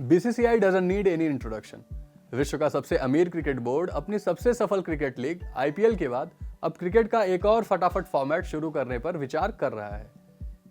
BCCI doesn't need any introduction. विश्व का सबसे अमीर क्रिकेट बोर्ड अपनी सबसे सफल क्रिकेट लीग आईपीएल के बाद अब क्रिकेट का एक और फटाफट फॉर्मेट शुरू करने पर विचार कर रहा है।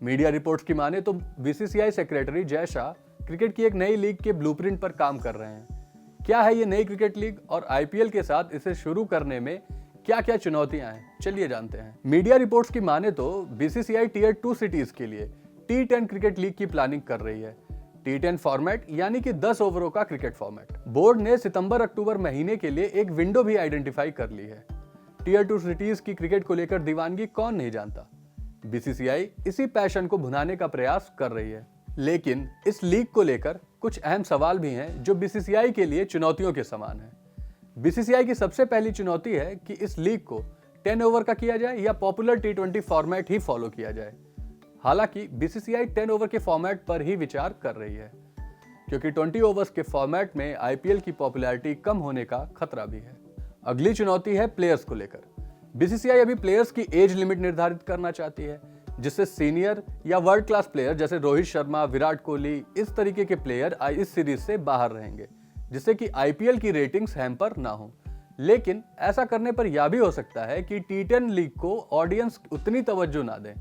मीडिया रिपोर्ट्स की माने तो BCCI secretary Jay Shah cricket की एक नई लीग के ब्लूप्रिंट पर काम कर रहे हैं। क्या है ये नई क्रिकेट लीग और आईपीएल के साथ इसे शुरू करने में क्या क्या चुनौतियां हैं, चलिए जानते हैं। मीडिया रिपोर्ट्स की माने तो बीसीसीआई टीयर 2 सिटीज के लिए T10 क्रिकेट लीग की प्लानिंग कर रही है। T10 फॉर्मेट यानी कि 10 ओवरों का क्रिकेट फॉर्मेट। बोर्ड ने सितंबर-अक्टूबर महीने के लिए एक विंडो भी आइडेंटिफाई कर ली है। टीयर 2 सिटीज की क्रिकेट को लेकर दीवानगी कौन नहीं जानता। बीसीसीआई इसी पैशन को भुनाने का प्रयास कर रही है, लेकिन इस लीग को लेकर कुछ अहम सवाल भी हैं जो बीसीसीआई के लिए चुनौतियों के समान है। बीसीसीआई की सबसे पहली चुनौती है कि इस लीग को 10 ओवर का किया जाए या पॉपुलर T20 फॉर्मेट ही फॉलो किया जाए। हालांकि बीसीसीआई 10 ओवर के फॉर्मेट पर ही विचार कर रही है, क्योंकि 20 ओवर्स के फॉर्मेट में आईपीएल की पॉपुलैरिटी कम होने का खतरा भी है। अगली चुनौती है प्लेयर्स को लेकर। बीसीसीआई अभी प्लेयर्स की एज लिमिट निर्धारित करना चाहती है, जिससे सीनियर या वर्ल्ड क्लास प्लेयर जैसे रोहित शर्मा, विराट कोहली, इस तरीके के प्लेयर इस सीरीज से बाहर रहेंगे, जिससे कि आईपीएल की रेटिंग्स हैम्पर ना हो। लेकिन ऐसा करने पर यह भी हो सकता है कि T10 लीग को ऑडियंस उतनी तवज्जो ना दें,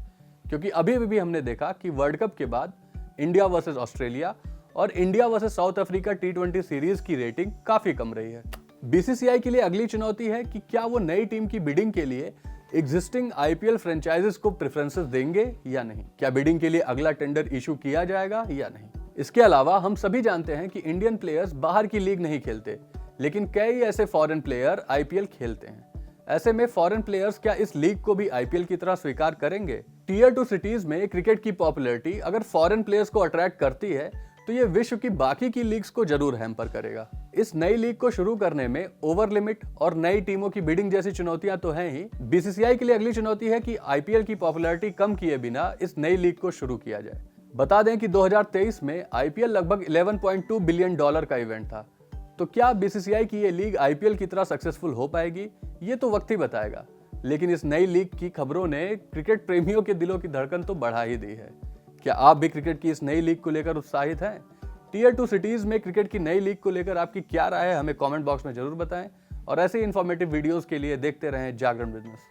क्योंकि अभी भी हमने देखा कि वर्ल्ड कप के बाद इंडिया वर्सेस ऑस्ट्रेलिया और India versus south Africa T20 series की रेटिंग काफी कम रही है। बीसीसीआई के लिए अगली चुनौती है कि क्या वो नई टीम की बिडिंग के लिए एग्जिस्टिंग आईपीएल फ्रेंचाइजेस को प्रेफरेंसेस देंगे या नहीं। क्या बिडिंग के लिए अगला टेंडर इशू किया जाएगा या नहीं। इसके अलावा हम सभी जानते हैं कि इंडियन प्लेयर्स बाहर की लीग नहीं खेलते, लेकिन कई ऐसे फॉरेन प्लेयर आईपीएल खेलते हैं। ऐसे में फॉरेन प्लेयर्स क्या इस लीग को भी आईपीएल की तरह स्वीकार करेंगे। टीयर 2 सिटीज में क्रिकेट की पॉपुलैरिटी अगर फॉरेन प्लेयर्स को अट्रैक्ट करती है तो ये विश्व की बाकी की लीग्स को जरूर हैम्पर करेगा। इस नई लीग को शुरू करने में ओवर लिमिट और नई टीमों की बिडिंग जैसी चुनौतियां तो हैं ही। बीसीसीआई के लिए अगली चुनौती है कि आईपीएल की पॉपुलैरिटी कम किए बिना इस नई लीग को शुरू किया जाए। बता दें कि 2023 में आईपीएल लगभग $11.2 बिलियन का इवेंट था। तो क्या बीसीसीआई की ये लीग आईपीएल की तरह सक्सेसफुल हो पाएगी, ये तो वक्त ही बताएगा। लेकिन इस नई लीग की खबरों ने क्रिकेट प्रेमियों के दिलों की धड़कन तो बढ़ा ही दी है। क्या आप भी क्रिकेट की इस नई लीग को लेकर उत्साहित हैं? टीयर 2 सिटीज में क्रिकेट की नई लीग को लेकर आपकी क्या राय है, हमें कमेंट बॉक्स में जरूर बताएं। और ऐसे ही इंफॉर्मेटिव वीडियोस के लिए देखते रहें जागरण बिजनेस।